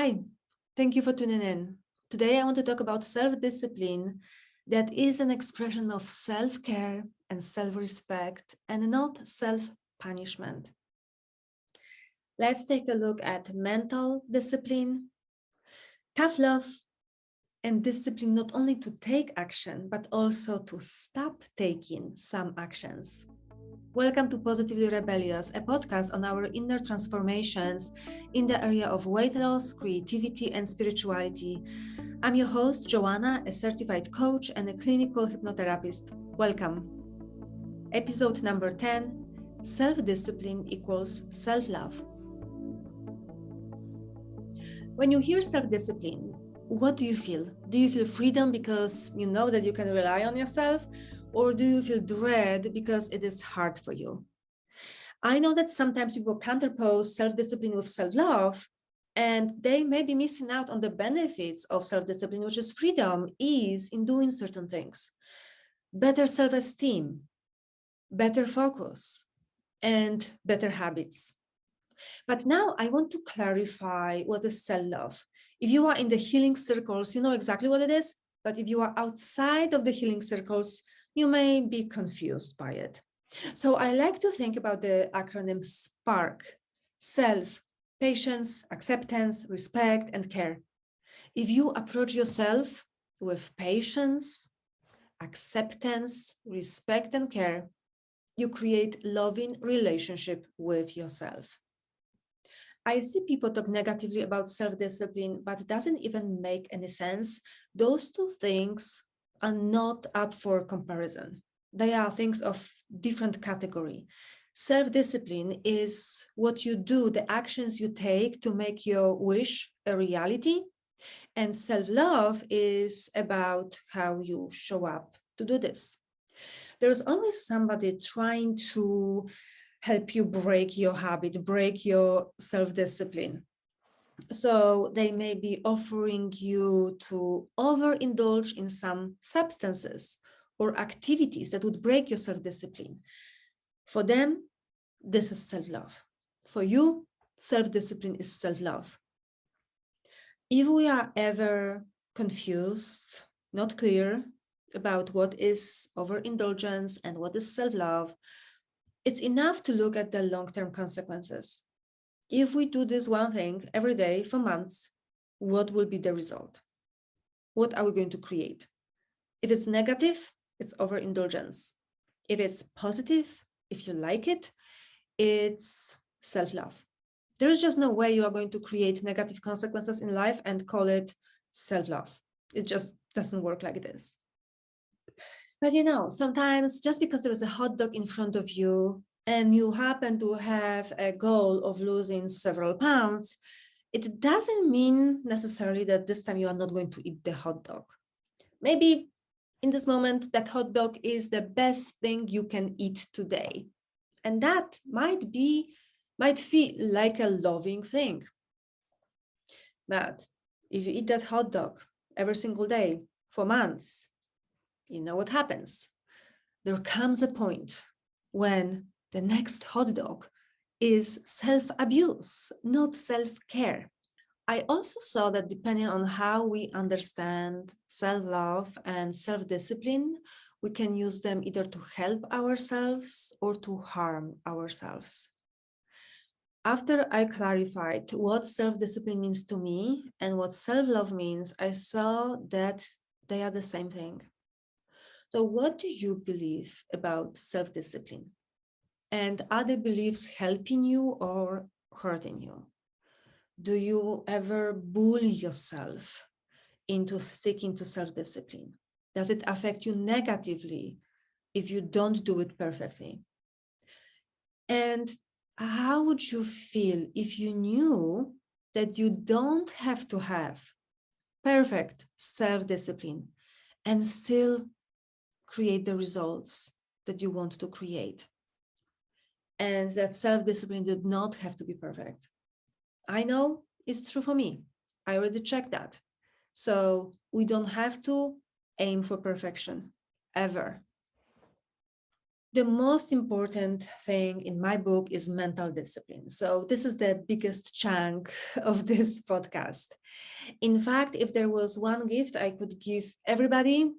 Hi, thank you for tuning in. Today I want to talk about self-discipline that is an expression of self-care and self-respect and not self-punishment. Let's take a look at mental discipline, tough love, and discipline not only to take action, but also to stop taking some actions. Welcome to Positively Rebellious, a podcast on our inner transformations in the area of weight loss, creativity, and spirituality. I'm your host, Joanna, a certified coach and a clinical hypnotherapist. Welcome. Episode number 10, Self-discipline equals self-love. When you hear self-discipline, what do you feel? Do you feel freedom because you know that you can rely on yourself? Or do you feel dread because it is hard for you? I know that sometimes people counterpose self-discipline with self-love, and they may be missing out on the benefits of self-discipline, which is freedom, ease in doing certain things, better self-esteem, better focus, and better habits. But now I want to clarify what is self-love. If you are in the healing circles, you know exactly what it is. But if you are outside of the healing circles, you may be confused by it. So I like to think about the acronym SPARK: self, patience, acceptance, respect, and care. If you approach yourself with patience, acceptance, respect, and care, you create loving relationship with yourself. I see people talk negatively about self-discipline, but it doesn't even make any sense. Those two things are not up for comparison. They are things of different category. Self-discipline is what you do, the actions you take to make your wish a reality. And self-love is about how you show up to do this. There's always somebody trying to help you break your habit, break your self-discipline. So they may be offering you to overindulge in some substances or activities that would break your self-discipline. For them, this is self-love. For you, self-discipline is self-love. If we are ever confused, not clear about what is overindulgence and what is self-love, it's enough to look at the long-term consequences. If we do this one thing every day for months, what will be the result? What are we going to create? If it's negative, it's overindulgence. If it's positive, if you like it, it's self-love. There is just no way you are going to create negative consequences in life and call it self-love. It just doesn't work like this. But you know, sometimes just because there is a hot dog in front of you and you happen to have a goal of losing several pounds, it doesn't mean necessarily that this time you are not going to eat the hot dog. Maybe in this moment, that hot dog is the best thing you can eat today. And that might feel like a loving thing. But if you eat that hot dog every single day for months, you know what happens. There comes a point when the next hot dog is self-abuse, not self-care. I also saw that depending on how we understand self-love and self-discipline, we can use them either to help ourselves or to harm ourselves. After I clarified what self-discipline means to me and what self-love means, I saw that they are the same thing. So what do you believe about self-discipline? And are the beliefs helping you or hurting you? Do you ever bully yourself into sticking to self-discipline? Does it affect you negatively if you don't do it perfectly? And how would you feel if you knew that you don't have to have perfect self-discipline and still create the results that you want to create? And that self-discipline did not have to be perfect. I know it's true for me. I already checked that. So we don't have to aim for perfection ever. The most important thing in my book is mental discipline. So this is the biggest chunk of this podcast. In fact, if there was one gift I could give everybody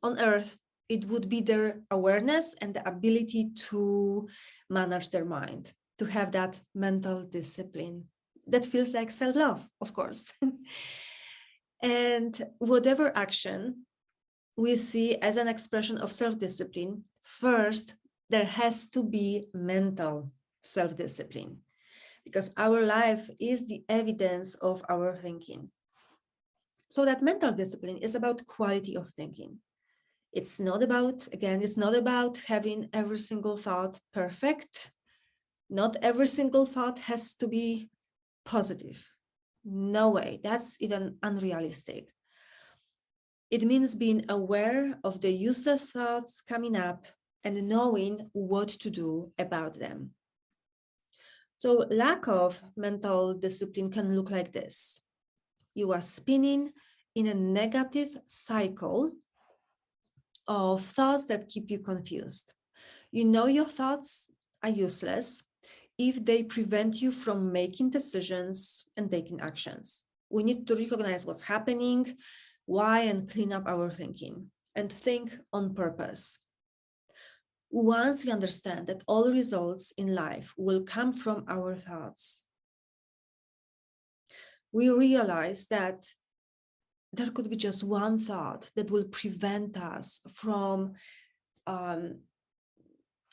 on earth, it would be their awareness and the ability to manage their mind, to have that mental discipline. That feels like self-love, of course. And whatever action we see as an expression of self-discipline, first, there has to be mental self-discipline, because our life is the evidence of our thinking. So that mental discipline is about quality of thinking. It's not about, again, it's not about having every single thought perfect. Not every single thought has to be positive. No way, that's even unrealistic. It means being aware of the useless thoughts coming up and knowing what to do about them. So lack of mental discipline can look like this. You are spinning in a negative cycle of thoughts that keep you confused. You know your thoughts are useless if they prevent you from making decisions and taking actions. We need to recognize what's happening, why, and clean up our thinking and think on purpose. Once we understand that all results in life will come from our thoughts, we realize that there could be just one thought that will prevent us from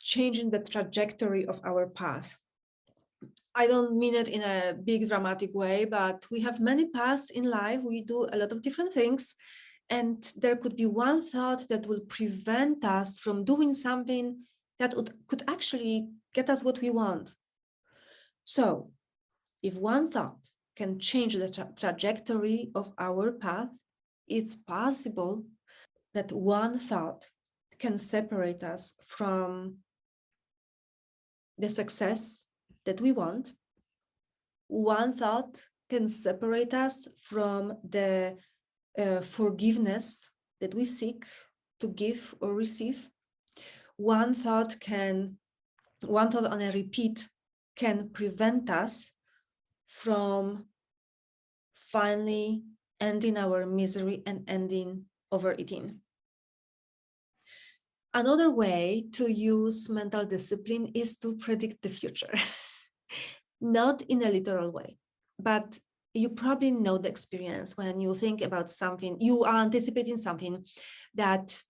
changing the trajectory of our path. I don't mean it in a big dramatic way, but we have many paths in life. We do a lot of different things. And there could be one thought that will prevent us from doing something that could actually get us what we want. So if one thought can change the trajectory of our path, it's possible that one thought can separate us from the success that we want. One thought can separate us from the forgiveness that we seek to give or receive. One thought on a repeat can prevent us from finally ending our misery and ending overeating. Another way to use mental discipline is to predict the future. Not in a literal way, but you probably know the experience when you think about something, you are anticipating something that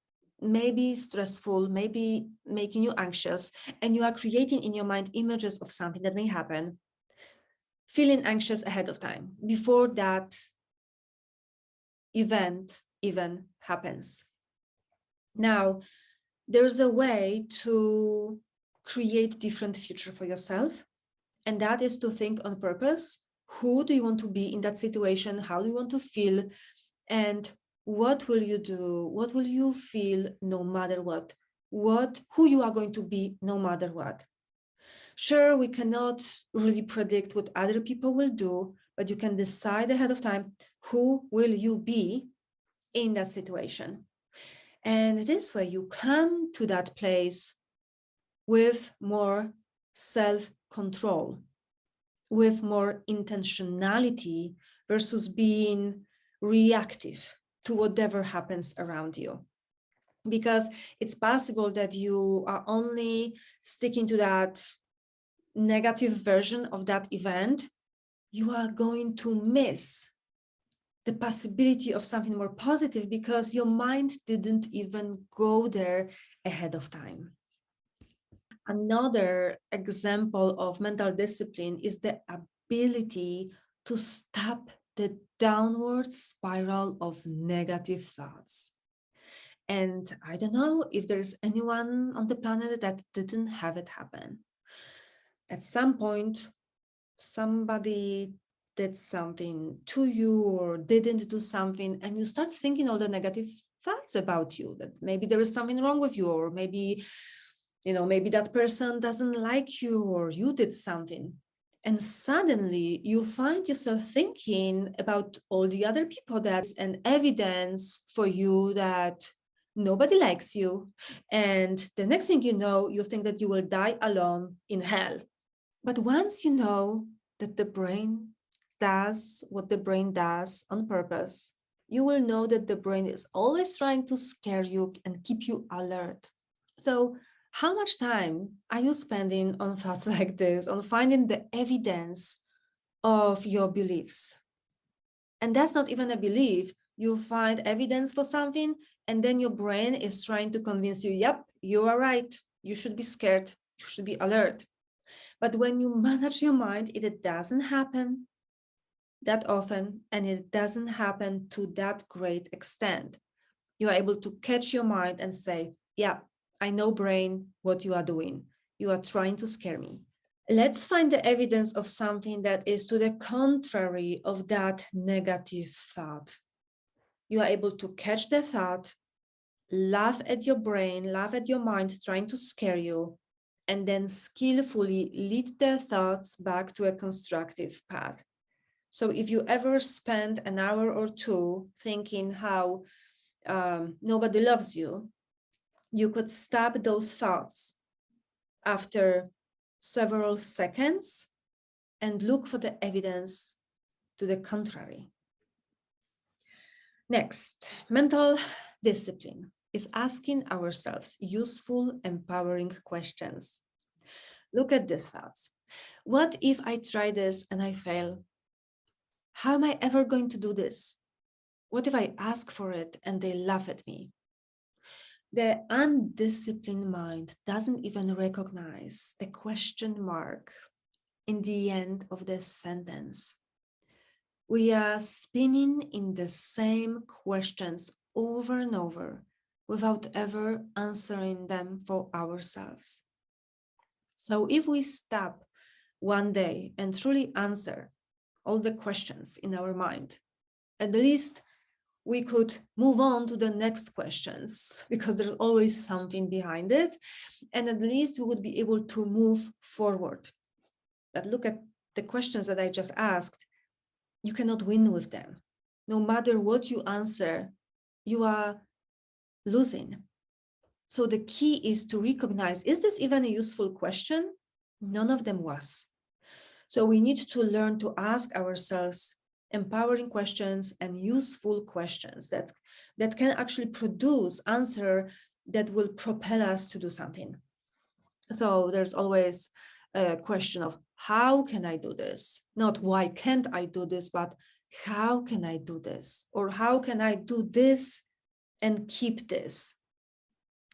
may be stressful, may be making you anxious, and you are creating in your mind images of something that may happen, feeling anxious ahead of time, before that event even happens. Now, there's a way to create different future for yourself, and that is to think on purpose. Who do you want to be in that situation? How do you want to feel? And what will you do? What will you feel no matter what? Who you are going to be no matter what? Sure, we cannot really predict what other people will do, but you can decide ahead of time who will you be in that situation. And this way you come to that place with more self-control, with more intentionality versus being reactive to whatever happens around you. Because it's possible that you are only sticking to that negative version of that event. You are going to miss the possibility of something more positive because your mind didn't even go there ahead of time. Another example of mental discipline is the ability to stop the downward spiral of negative thoughts. And I don't know if there's anyone on the planet that didn't have it happen. At some point, somebody did something to you or didn't do something, and you start thinking all the negative thoughts about you, that maybe there is something wrong with you, or maybe that person doesn't like you, or you did something. And suddenly you find yourself thinking about all the other people. That's an evidence for you that nobody likes you, and the next thing you know, you think that you will die alone in hell. But once you know that the brain does what the brain does on purpose, you will know that the brain is always trying to scare you and keep you alert. So how much time are you spending on thoughts like this, on finding the evidence of your beliefs? And that's not even a belief. You find evidence for something, and then your brain is trying to convince you, yep, you are right. You should be scared. You should be alert. But when you manage your mind, it doesn't happen that often, and it doesn't happen to that great extent. You are able to catch your mind and say, yeah, I know, brain, what you are doing. You are trying to scare me. Let's find the evidence of something that is to the contrary of that negative thought. You are able to catch the thought, laugh at your brain, laugh at your mind trying to scare you, and then skillfully lead the thoughts back to a constructive path. So if you ever spend an hour or two thinking how nobody loves you, you could stop those thoughts after several seconds and look for the evidence to the contrary. Next, mental discipline is asking ourselves useful, empowering questions. Look at these thoughts. What if I try this and I fail? How am I ever going to do this? What if I ask for it and they laugh at me? The undisciplined mind doesn't even recognize the question mark in the end of the sentence. We are spinning in the same questions over and over without ever answering them for ourselves. So if we stop one day and truly answer all the questions in our mind, at least we could move on to the next questions, because there's always something behind it, and at least we would be able to move forward. But look at the questions that I just asked. You cannot win with them. No matter what you answer, you are losing. So the key is to recognize, is this even a useful question? None of them was. So we need to learn to ask ourselves empowering questions and useful questions that can actually produce answer that will propel us to do something. So there's always a question of how can I do this? Not why can't I do this, but how can I do this? Or how can I do this and keep this?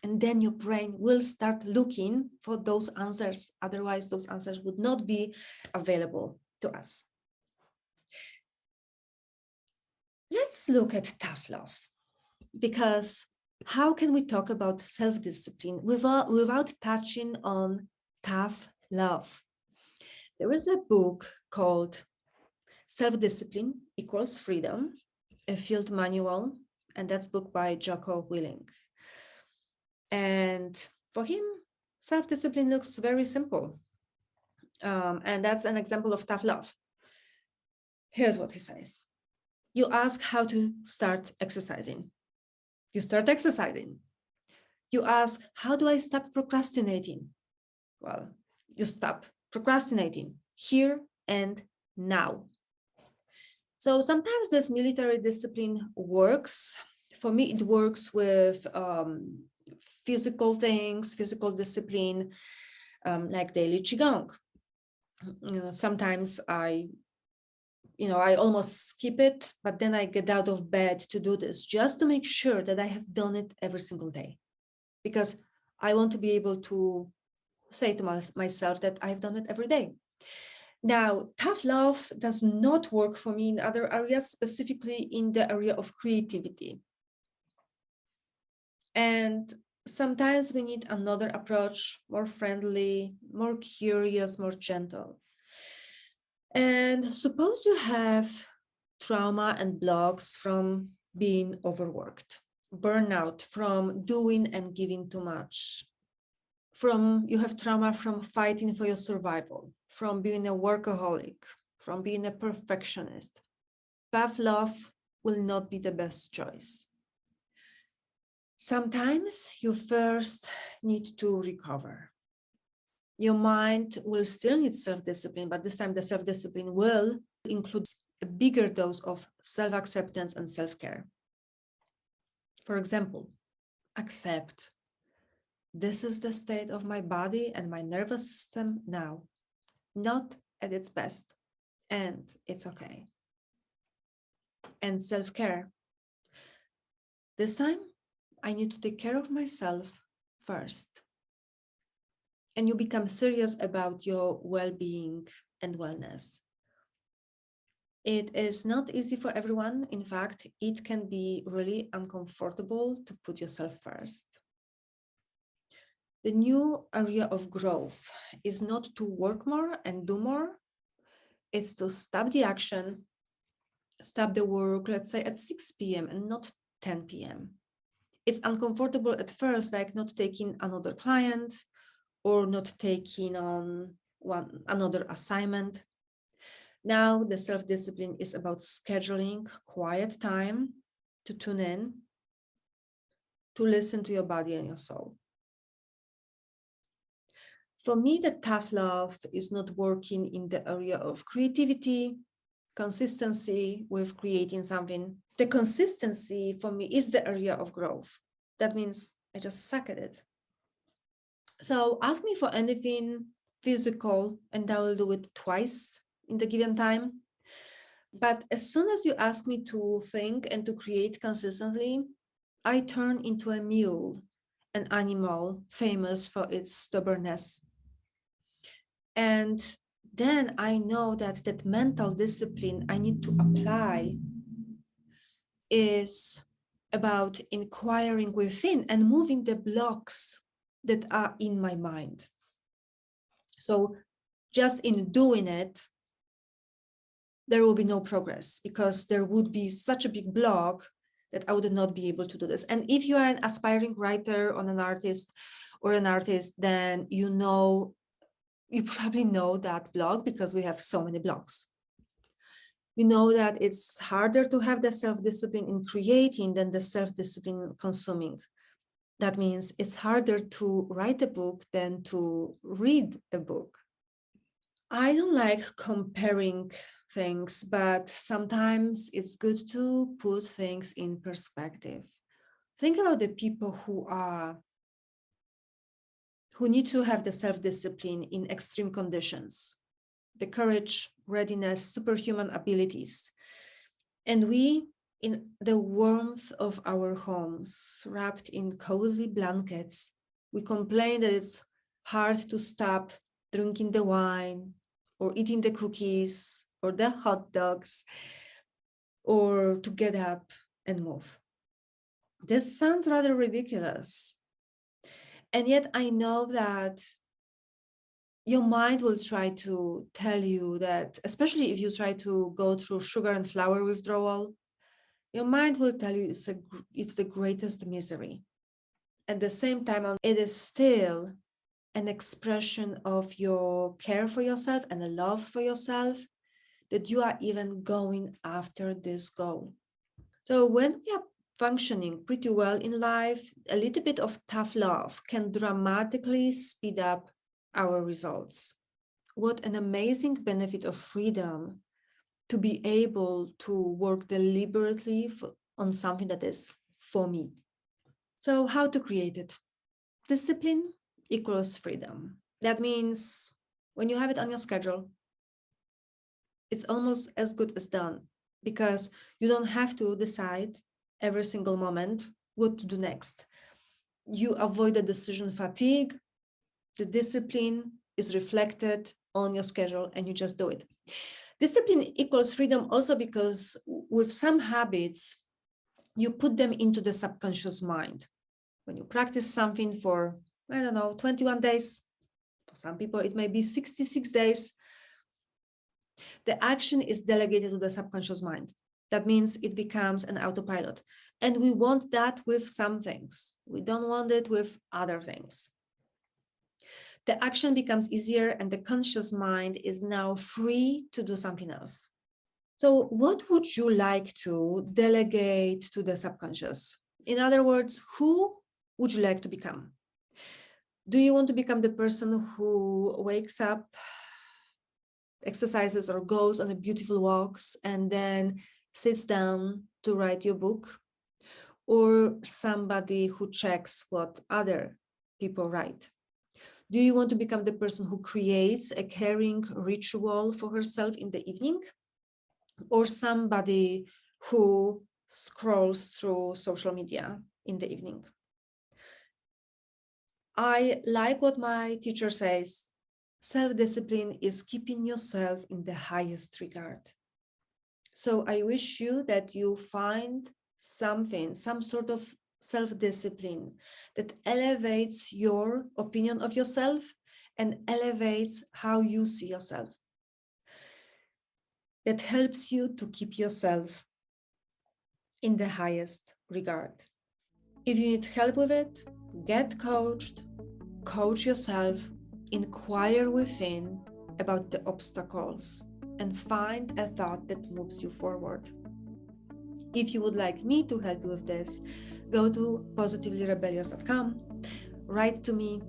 And then your brain will start looking for those answers. Otherwise, those answers would not be available to us. Let's look at tough love, because how can we talk about self-discipline without touching on tough love? There is a book called Self-Discipline Equals Freedom, a field manual, and that's book by Jocko Willinck. And for him, self-discipline looks very simple. And that's an example of tough love. Here's what he says. You ask how to start exercising. You start exercising. You ask, how do I stop procrastinating? Well, you stop procrastinating here and now. So sometimes this military discipline works. For me, it works with physical things, physical discipline, like daily qigong. Sometimes I almost skip it, but then I get out of bed to do this just to make sure that I have done it every single day, because I want to be able to say to myself that I've done it every day. Now, tough love does not work for me in other areas, specifically in the area of creativity. And sometimes we need another approach, more friendly, more curious, more gentle. And suppose you have trauma and blocks from being overworked, burnout from doing and giving too much, you have trauma from fighting for your survival, from being a workaholic, from being a perfectionist. Tough love will not be the best choice. Sometimes you first need to recover. Your mind will still need self-discipline, but this time the self-discipline will include a bigger dose of self-acceptance and self-care. For example, accept this is the state of my body and my nervous system now, not at its best, and it's okay. And self-care. This time, I need to take care of myself first. And you become serious about your well-being and wellness. It is not easy for everyone. In fact, it can be really uncomfortable to put yourself first. The new area of growth is not to work more and do more. It's to stop the action, stop the work, let's say at 6 p.m. and not 10 p.m. It's uncomfortable at first, like not taking another client or not taking on another assignment. Now the self-discipline is about scheduling quiet time to tune in, to listen to your body and your soul. For me, the tough love is not working in the area of creativity, consistency with creating something. The consistency for me is the area of growth. That means I just suck at it. So ask me for anything physical and I will do it twice in the given time. But as soon as you ask me to think and to create consistently, I turn into a mule, an animal famous for its stubbornness. And then I know that mental discipline I need to apply is about inquiring within and moving the blocks that are in my mind. So just in doing it, there will be no progress because there would be such a big block that I would not be able to do this. And if you are an aspiring writer or an artist, then you probably know that block because we have so many blocks. You know that it's harder to have the self-discipline in creating than the self-discipline in consuming. That means it's harder to write a book than to read a book. I don't like comparing things, but sometimes it's good to put things in perspective. Think about the people who need to have the self-discipline in extreme conditions, the courage, readiness, superhuman abilities. And we, in the warmth of our homes, wrapped in cozy blankets, we complain that it's hard to stop drinking the wine or eating the cookies or the hot dogs or to get up and move. This sounds rather ridiculous. And yet I know that your mind will try to tell you that, especially if you try to go through sugar and flour withdrawal, your mind will tell you it's the greatest misery. At the same time, it is still an expression of your care for yourself and a love for yourself that you are even going after this goal. So when we are functioning pretty well in life, a little bit of tough love can dramatically speed up our results. What an amazing benefit of freedom to be able to work deliberately on something that is for me. So how to create it? Discipline equals freedom. That means when you have it on your schedule, it's almost as good as done because you don't have to decide every single moment what to do next. You avoid the decision fatigue. The discipline is reflected on your schedule and you just do it. Discipline equals freedom also because with some habits, you put them into the subconscious mind. When you practice something for, 21 days, for some people it may be 66 days, the action is delegated to the subconscious mind. That means it becomes an autopilot. And we want that with some things. We don't want it with other things. The action becomes easier and the conscious mind is now free to do something else. So what would you like to delegate to the subconscious? In other words, who would you like to become? Do you want to become the person who wakes up, exercises, or goes on a beautiful walks and then sits down to write your book? Or somebody who checks what other people write? Do you want to become the person who creates a caring ritual for herself in the evening? Or somebody who scrolls through social media in the evening? I like what my teacher says. Self-discipline is keeping yourself in the highest regard. So I wish you that you find something, some sort of self-discipline that elevates your opinion of yourself and elevates how you see yourself. That helps you to keep yourself in the highest regard. If you need help with it, get coached, coach yourself, inquire within about the obstacles, and find a thought that moves you forward. If you would like me to help you with this, go to positivelyrebellious.com, write to me,